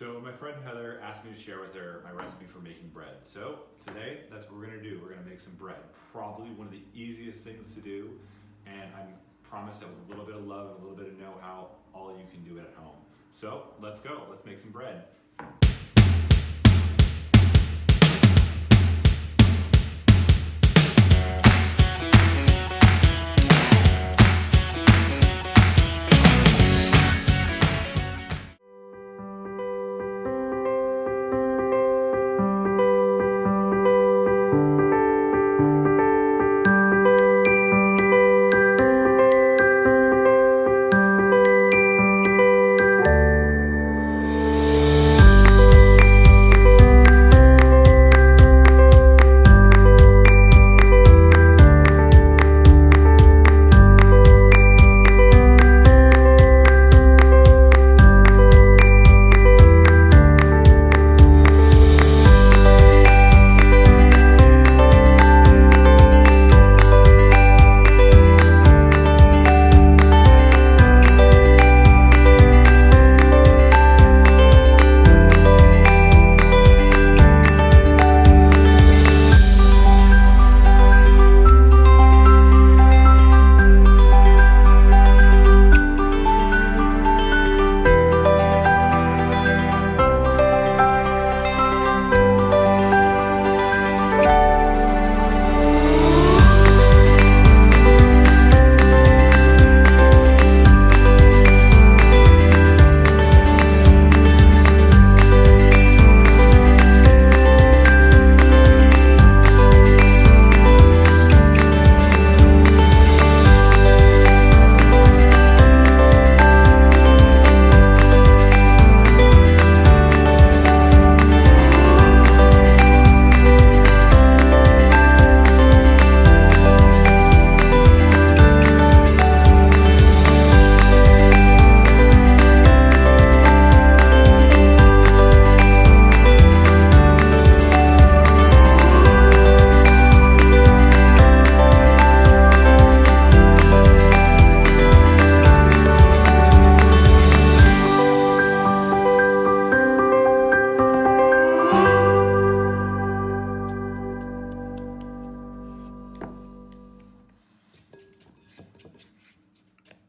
So my friend Heather asked me to share with her my recipe for making bread. So today, that's what we're gonna do. We're gonna make some bread. Probably one of the easiest things to do, and I promise that with a little bit of love and a little bit of know-how, all you can do it at home. So let's go, let's make some bread.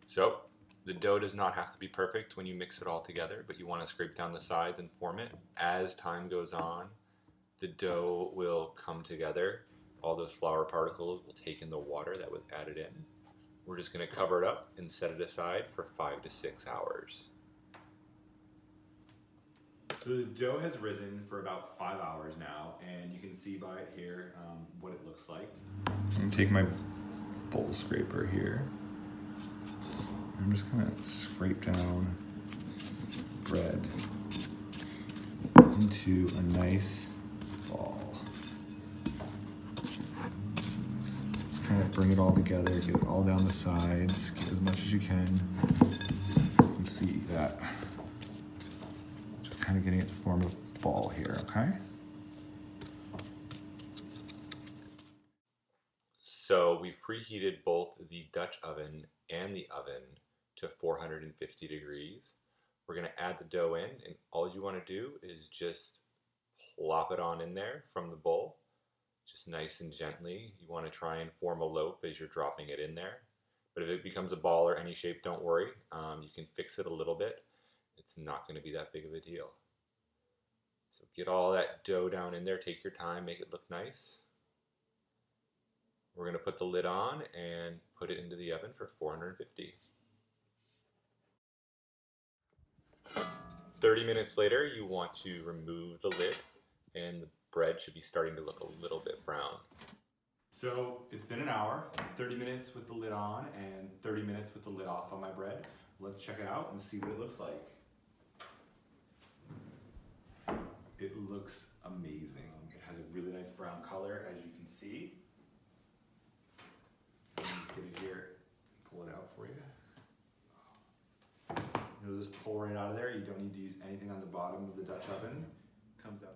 So the dough does not have to be perfect when you mix it all together, but you want to scrape down the sides and form it. As time goes on, the dough will come together. All those flour particles will take in the water that was added in. We're just going to cover it up and set it aside for 5 to 6 hours. So the dough has risen for about 5 hours now, and you can see by it here what it looks like. I'm going to take my bowl scraper here. I'm just going to scrape down bread into a nice ball. Just kind of bring it all together, get it all down the sides, get as much as you can. You can see that. Just kind of getting it to form a ball here, okay? So we've preheated both the Dutch oven and the oven to 450 degrees. We're going to add the dough in, and all you want to do is just plop it on in there from the bowl, just nice and gently. You want to try and form a loaf as you're dropping it in there. But if it becomes a ball or any shape, don't worry. You can fix it a little bit. It's not going to be that big of a deal. So get all that dough down in there. Take your time, make it look nice. We're going to put the lid on and put it into the oven for 450. 30 minutes later, you want to remove the lid, and the bread should be starting to look a little bit brown. So it's been an hour, 30 minutes with the lid on and 30 minutes with the lid off on my bread. Let's check it out and see what it looks like. It looks amazing. It has a really nice brown color, as you can see. Let me just get it here, pull it out for you. It'll just pull right out of there. You don't need to use anything on the bottom of the Dutch oven. Comes out.